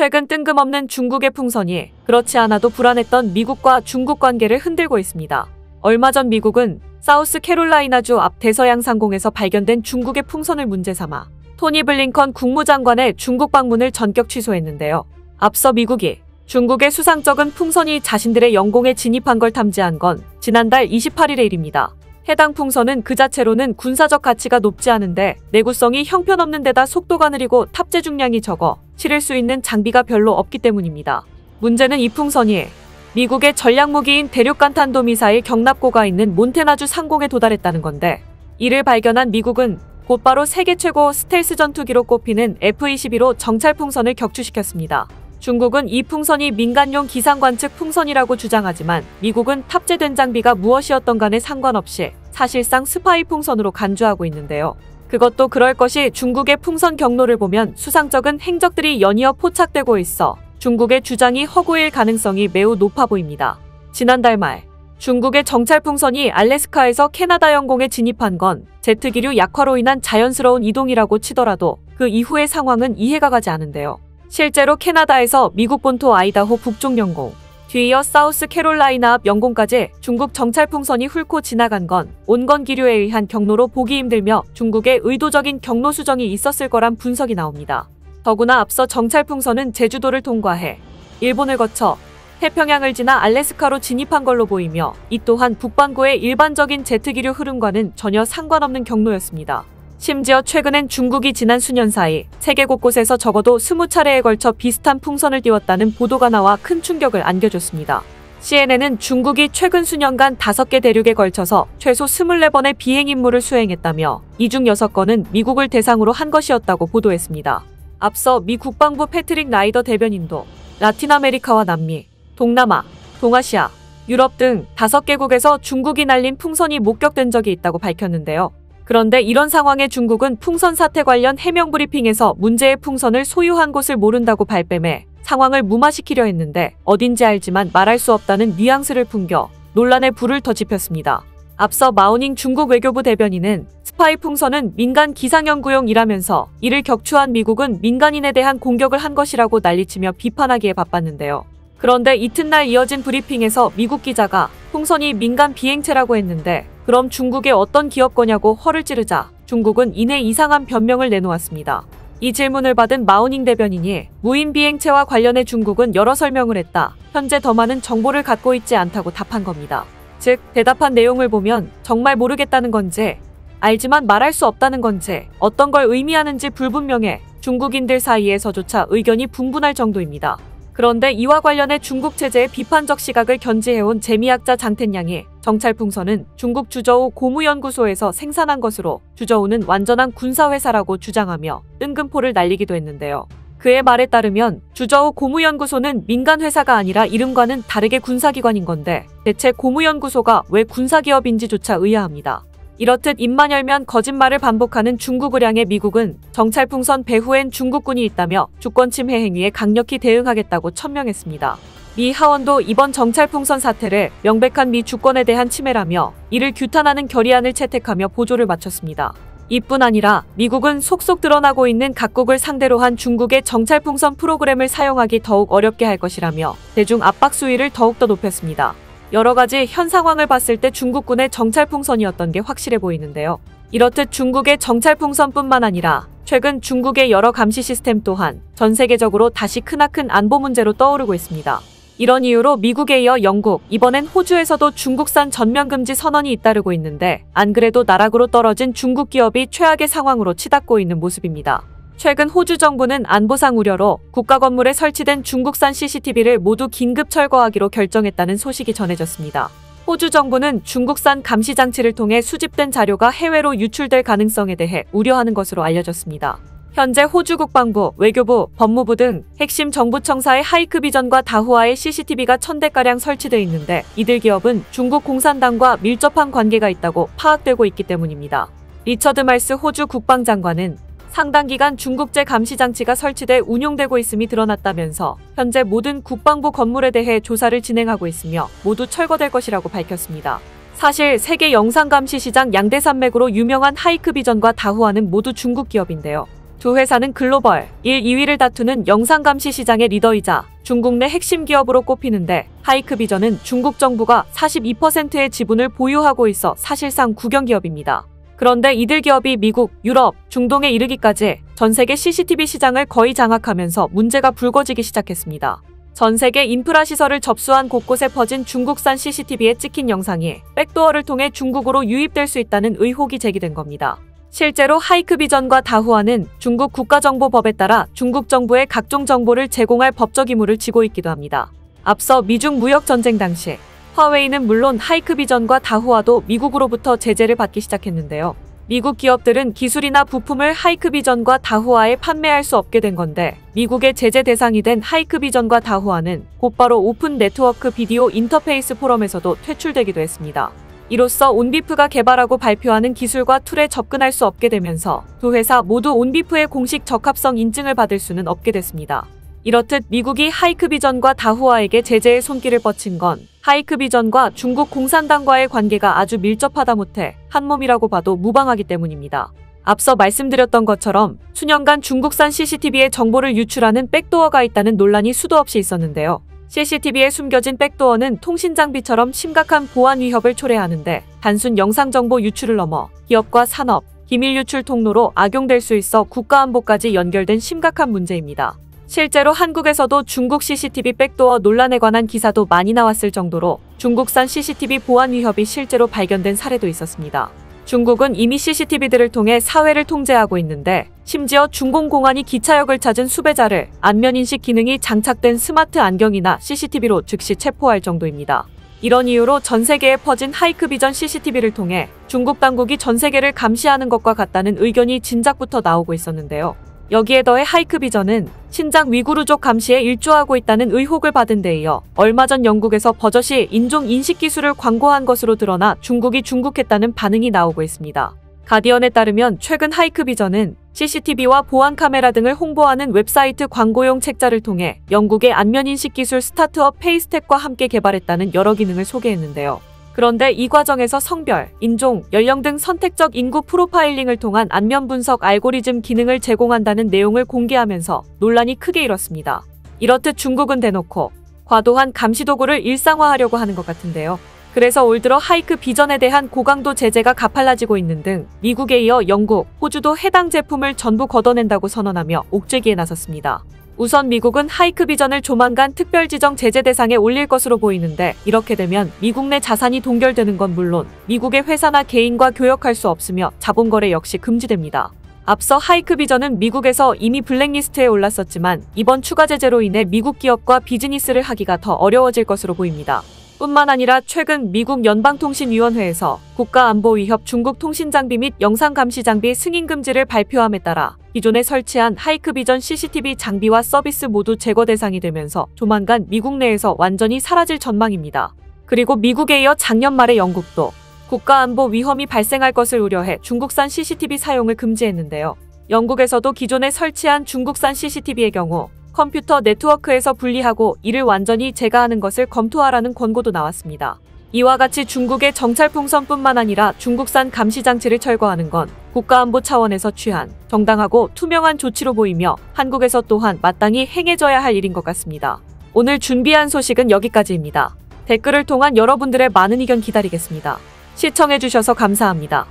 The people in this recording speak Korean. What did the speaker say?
최근 뜬금없는 중국의 풍선이 그렇지 않아도 불안했던 미국과 중국 관계를 흔들고 있습니다. 얼마 전 미국은 사우스캐롤라이나주 앞 대서양 상공에서 발견된 중국의 풍선을 문제 삼아 토니 블링컨 국무장관의 중국 방문을 전격 취소했는데요. 앞서 미국이 중국의 수상적인 풍선이 자신들의 영공에 진입한 걸 탐지한 건 지난달 28일의 일입니다. 해당 풍선은 그 자체로는 군사적 가치가 높지 않은데 내구성이 형편없는 데다 속도가 느리고 탑재 중량이 적어 실을 수 있는 장비가 별로 없기 때문입니다. 문제는 이 풍선이 미국의 전략무기인 대륙간탄도미사일 경납고가 있는 몬태나주 상공에 도달했다는 건데, 이를 발견한 미국은 곧바로 세계 최고 스텔스 전투기로 꼽히는 F-22로 정찰 풍선을 격추시켰습니다. 중국은 이 풍선이 민간용 기상관측 풍선이라고 주장하지만 미국은 탑재된 장비가 무엇이었던 간에 상관없이 사실상 스파이 풍선으로 간주하고 있는데요. 그것도 그럴 것이 중국의 풍선 경로를 보면 수상적인 행적들이 연이어 포착되고 있어 중국의 주장이 허구일 가능성이 매우 높아 보입니다. 지난달 말 중국의 정찰 풍선이 알래스카에서 캐나다 영공에 진입한 건 제트기류 약화로 인한 자연스러운 이동이라고 치더라도 그 이후의 상황은 이해가 가지 않은데요. 실제로 캐나다에서 미국 본토 아이다호 북쪽 영공, 뒤이어 사우스캐롤라이나 앞 영공까지 중국 정찰 풍선이 훑고 지나간 건 온건 기류에 의한 경로로 보기 힘들며 중국의 의도적인 경로 수정이 있었을 거란 분석이 나옵니다. 더구나 앞서 정찰 풍선은 제주도를 통과해 일본을 거쳐 태평양을 지나 알래스카로 진입한 걸로 보이며 이 또한 북반구의 일반적인 제트기류 흐름과는 전혀 상관없는 경로였습니다. 심지어 최근엔 중국이 지난 수년 사이 세계 곳곳에서 적어도 20차례에 걸쳐 비슷한 풍선을 띄웠다는 보도가 나와 큰 충격을 안겨줬습니다. CNN은 중국이 최근 수년간 5개 대륙에 걸쳐서 최소 24번의 비행 임무를 수행했다며 이 중 6건은 미국을 대상으로 한 것이었다고 보도했습니다. 앞서 미 국방부 패트릭 라이더 대변인도 라틴 아메리카와 남미, 동남아, 동아시아, 유럽 등 5개국에서 중국이 날린 풍선이 목격된 적이 있다고 밝혔는데요. 그런데 이런 상황에 중국은 풍선 사태 관련 해명 브리핑에서 문제의 풍선을 소유한 곳을 모른다고 발뺌해 상황을 무마시키려 했는데 어딘지 알지만 말할 수 없다는 뉘앙스를 풍겨 논란에 불을 더 지폈습니다. 앞서 마오닝 중국 외교부 대변인은 스파이 풍선은 민간 기상연구용이라면서 이를 격추한 미국은 민간인에 대한 공격을 한 것이라고 난리치며 비판하기에 바빴는데요. 그런데 이튿날 이어진 브리핑에서 미국 기자가 풍선이 민간 비행체라고 했는데 그럼 중국의 어떤 기업 거냐고 허를 찌르자 중국은 이내 이상한 변명을 내놓았습니다. 이 질문을 받은 마오닝 대변인이 무인 비행체와 관련해 중국은 여러 설명을 했다. 현재 더 많은 정보를 갖고 있지 않다고 답한 겁니다. 즉 대답한 내용을 보면 정말 모르겠다는 건지 알지만 말할 수 없다는 건지 어떤 걸 의미하는지 불분명해 중국인들 사이에서조차 의견이 분분할 정도입니다. 그런데 이와 관련해 중국 체제의 비판적 시각을 견지해온 재미학자 장텐양이 정찰 풍선은 중국 주저우 고무연구소에서 생산한 것으로 주저우는 완전한 군사회사라고 주장하며 뜬금포를 날리기도 했는데요. 그의 말에 따르면 주저우 고무연구소는 민간회사가 아니라 이름과는 다르게 군사기관인 건데 대체 고무연구소가 왜 군사기업인지조차 의아합니다. 이렇듯 입만 열면 거짓말을 반복하는 중국을 향해 미국은 정찰 풍선 배후엔 중국군이 있다며 주권 침해 행위에 강력히 대응하겠다고 천명했습니다. 미 하원도 이번 정찰 풍선 사태를 명백한 미 주권에 대한 침해라며 이를 규탄하는 결의안을 채택하며 보조를 마쳤습니다. 이뿐 아니라 미국은 속속 드러나고 있는 각국을 상대로 한 중국의 정찰 풍선 프로그램을 사용하기 더욱 어렵게 할 것이라며 대중 압박 수위를 더욱더 높였습니다. 여러 가지 현 상황을 봤을 때 중국군의 정찰 풍선이었던 게 확실해 보이는데요. 이렇듯 중국의 정찰 풍선뿐만 아니라 최근 중국의 여러 감시 시스템 또한 전 세계적으로 다시 크나큰 안보 문제로 떠오르고 있습니다. 이런 이유로 미국에 이어 영국, 이번엔 호주에서도 중국산 전면 금지 선언이 잇따르고 있는데 안 그래도 나락으로 떨어진 중국 기업이 최악의 상황으로 치닫고 있는 모습입니다. 최근 호주 정부는 안보상 우려로 국가 건물에 설치된 중국산 CCTV를 모두 긴급 철거하기로 결정했다는 소식이 전해졌습니다. 호주 정부는 중국산 감시 장치를 통해 수집된 자료가 해외로 유출될 가능성에 대해 우려하는 것으로 알려졌습니다. 현재 호주 국방부, 외교부, 법무부 등 핵심 정부청사의 하이크비전과 다후아의 CCTV가 1000대가량 설치되어 있는데 이들 기업은 중국 공산당과 밀접한 관계가 있다고 파악되고 있기 때문입니다. 리처드 말스 호주 국방장관은 상당 기간 중국제 감시장치가 설치돼 운용되고 있음이 드러났다면서 현재 모든 국방부 건물에 대해 조사를 진행하고 있으며 모두 철거될 것이라고 밝혔습니다. 사실 세계 영상감시 시장 양대 산맥으로 유명한 하이크비전과 다후아는 모두 중국 기업인데요. 두 회사는 글로벌 1, 2위를 다투는 영상감시 시장의 리더이자 중국 내 핵심 기업으로 꼽히는데 하이크비전은 중국 정부가 42%의 지분을 보유하고 있어 사실상 국영기업입니다. 그런데 이들 기업이 미국, 유럽, 중동에 이르기까지 전 세계 CCTV 시장을 거의 장악하면서 문제가 불거지기 시작했습니다. 전 세계 인프라 시설을 접수한 곳곳에 퍼진 중국산 CCTV에 찍힌 영상이 백도어를 통해 중국으로 유입될 수 있다는 의혹이 제기된 겁니다. 실제로 하이크비전과 다후아는 중국 국가정보법에 따라 중국 정부에 각종 정보를 제공할 법적 의무를 지고 있기도 합니다. 앞서 미중 무역전쟁 당시 화웨이는 물론 하이크비전과 다후아도 미국으로부터 제재를 받기 시작했는데요. 미국 기업들은 기술이나 부품을 하이크비전과 다후아에 판매할 수 없게 된 건데 미국의 제재 대상이 된 하이크비전과 다후아는 곧바로 오픈 네트워크 비디오 인터페이스 포럼에서도 퇴출되기도 했습니다. 이로써 온비프가 개발하고 발표하는 기술과 툴에 접근할 수 없게 되면서 두 회사 모두 온비프의 공식 적합성 인증을 받을 수는 없게 됐습니다. 이렇듯 미국이 하이크비전과 다후아에게 제재의 손길을 뻗친 건 하이크비전과 중국 공산당과의 관계가 아주 밀접하다 못해 한몸이라고 봐도 무방하기 때문입니다. 앞서 말씀드렸던 것처럼 수년간 중국산 CCTV의 정보를 유출하는 백도어가 있다는 논란이 수도 없이 있었는데요. CCTV에 숨겨진 백도어는 통신장비처럼 심각한 보안 위협을 초래하는데 단순 영상정보 유출을 넘어 기업과 산업, 기밀 유출 통로로 악용될 수 있어 국가안보까지 연결된 심각한 문제입니다. 실제로 한국에서도 중국 CCTV 백도어 논란에 관한 기사도 많이 나왔을 정도로 중국산 CCTV 보안 위협이 실제로 발견된 사례도 있었습니다. 중국은 이미 CCTV들을 통해 사회를 통제하고 있는데 심지어 중공공안이 기차역을 찾은 수배자를 안면인식 기능이 장착된 스마트 안경이나 CCTV로 즉시 체포할 정도입니다. 이런 이유로 전 세계에 퍼진 하이크비전 CCTV를 통해 중국 당국이 전 세계를 감시하는 것과 같다는 의견이 진작부터 나오고 있었는데요. 여기에 더해 하이크비전은 신장 위구르족 감시에 일조하고 있다는 의혹을 받은 데 이어 얼마 전 영국에서 버젓이 인종 인식 기술을 광고한 것으로 드러나 중국이 중국했다는 반응이 나오고 있습니다. 가디언에 따르면 최근 하이크비전은 CCTV와 보안 카메라 등을 홍보하는 웹사이트 광고용 책자를 통해 영국의 안면인식 기술 스타트업 페이스텍과 함께 개발했다는 여러 기능을 소개했는데요. 그런데 이 과정에서 성별, 인종, 연령 등 선택적 인구 프로파일링을 통한 안면 분석 알고리즘 기능을 제공한다는 내용을 공개하면서 논란이 크게 일었습니다. 이렇듯 중국은 대놓고 과도한 감시 도구를 일상화하려고 하는 것 같은데요. 그래서 올 들어 하이크 비전에 대한 고강도 제재가 가팔라지고 있는 등 미국에 이어 영국, 호주도 해당 제품을 전부 걷어낸다고 선언하며 옥죄기에 나섰습니다. 우선 미국은 하이크비전을 조만간 특별지정 제재 대상에 올릴 것으로 보이는데 이렇게 되면 미국 내 자산이 동결되는 건 물론 미국의 회사나 개인과 교역할 수 없으며 자본거래 역시 금지됩니다. 앞서 하이크비전은 미국에서 이미 블랙리스트에 올랐었지만 이번 추가 제재로 인해 미국 기업과 비즈니스를 하기가 더 어려워질 것으로 보입니다. 뿐만 아니라 최근 미국 연방통신위원회에서 국가안보 위협 중국 통신장비 및 영상감시장비 승인 금지를 발표함에 따라 기존에 설치한 하이크비전 CCTV 장비와 서비스 모두 제거 대상이 되면서 조만간 미국 내에서 완전히 사라질 전망입니다. 그리고 미국에 이어 작년 말에 영국도 국가안보 위험이 발생할 것을 우려해 중국산 CCTV 사용을 금지했는데요. 영국에서도 기존에 설치한 중국산 CCTV의 경우 컴퓨터 네트워크에서 분리하고 이를 완전히 제거하는 것을 검토하라는 권고도 나왔습니다. 이와 같이 중국의 정찰풍선뿐만 아니라 중국산 감시장치를 철거하는 건 국가안보 차원에서 취한 정당하고 투명한 조치로 보이며 한국에서 또한 마땅히 행해져야 할 일인 것 같습니다. 오늘 준비한 소식은 여기까지입니다. 댓글을 통한 여러분들의 많은 의견 기다리겠습니다. 시청해주셔서 감사합니다.